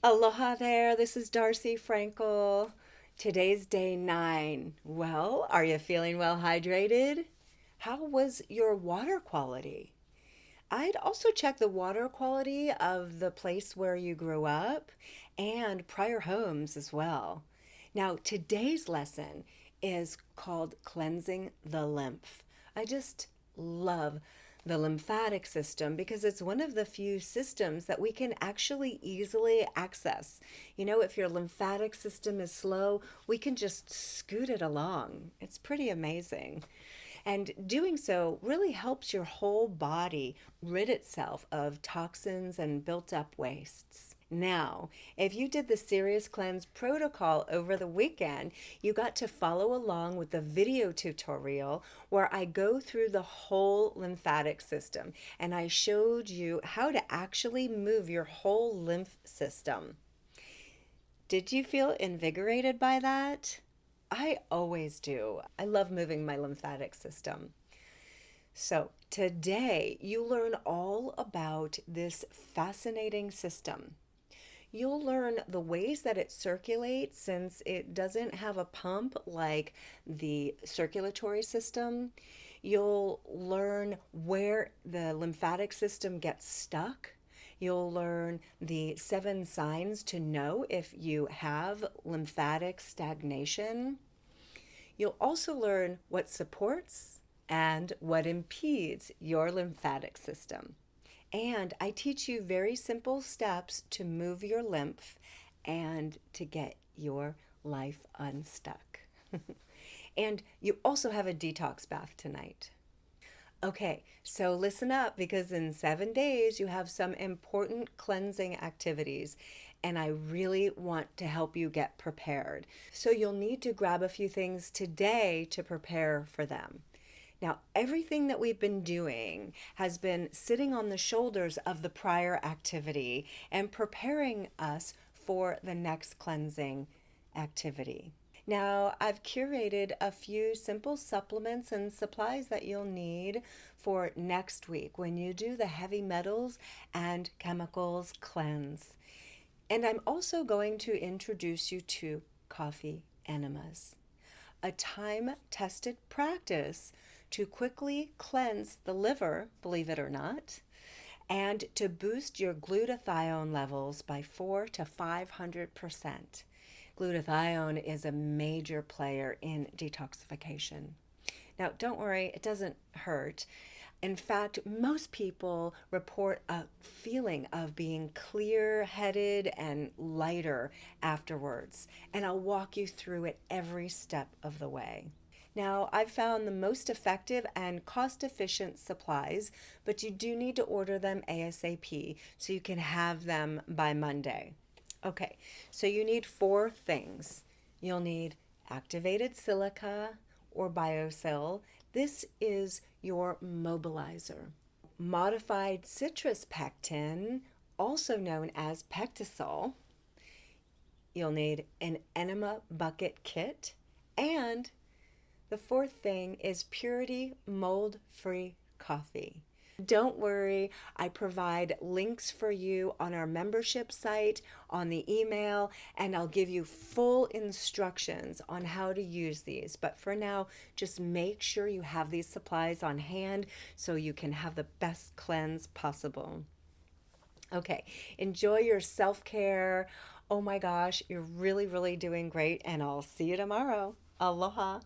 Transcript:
Aloha there, this is Darcy Frankel. Today's day 9. Well, are you feeling well hydrated? How was your water quality? I'd also check the water quality of the place where you grew up and prior homes as well. Now, today's lesson is called Cleansing the Lymph. I just love the lymphatic system because it's one of the few systems that we can actually easily access. If your lymphatic system is slow, we can just scoot it along. It's pretty amazing. And doing so really helps your whole body rid itself of toxins and built up wastes. Now, if you did the Serious Cleanse protocol over the weekend, you got to follow along with the video tutorial where I go through the whole lymphatic system and I showed you how to actually move your whole lymph system. Did you feel invigorated by that? I always do. I love moving my lymphatic system. So, today you learn all about this fascinating system. You'll learn the ways that it circulates since it doesn't have a pump like the circulatory system. You'll learn where the lymphatic system gets stuck. You'll learn the 7 signs to know if you have lymphatic stagnation. You'll also learn what supports and what impedes your lymphatic system. And I teach you very simple steps to move your lymph and to get your life unstuck. And you also have a detox bath tonight. Okay, so listen up because in 7 days you have some important cleansing activities, and I really want to help you get prepared. So you'll need to grab a few things today to prepare for them. Now, everything that we've been doing has been sitting on the shoulders of the prior activity and preparing us for the next cleansing activity. Now, I've curated a few simple supplements and supplies that you'll need for next week when you do the heavy metals and chemicals cleanse. And I'm also going to introduce you to coffee enemas, a time-tested practice to quickly cleanse the liver, believe it or not, and to boost your glutathione levels by 4 to 500%. Glutathione is a major player in detoxification. Now, don't worry, it doesn't hurt. In fact, most people report a feeling of being clear headed and lighter afterwards, and I'll walk you through it every step of the way. Now, I've found the most effective and cost efficient supplies, but you do need to order them ASAP so you can have them by Monday. Okay, so you need 4 things. You'll need activated silica or BioCell. This is your mobilizer. Modified citrus pectin, also known as Pectisol. You'll need an enema bucket kit. And the 4th thing is Purity mold-free coffee. Don't worry, I provide links for you on our membership site, on the email, and I'll give you full instructions on how to use these. But for now, just make sure you have these supplies on hand so you can have the best cleanse possible. Okay, enjoy your self-care. Oh my gosh, you're really, really doing great, and I'll see you tomorrow. Aloha.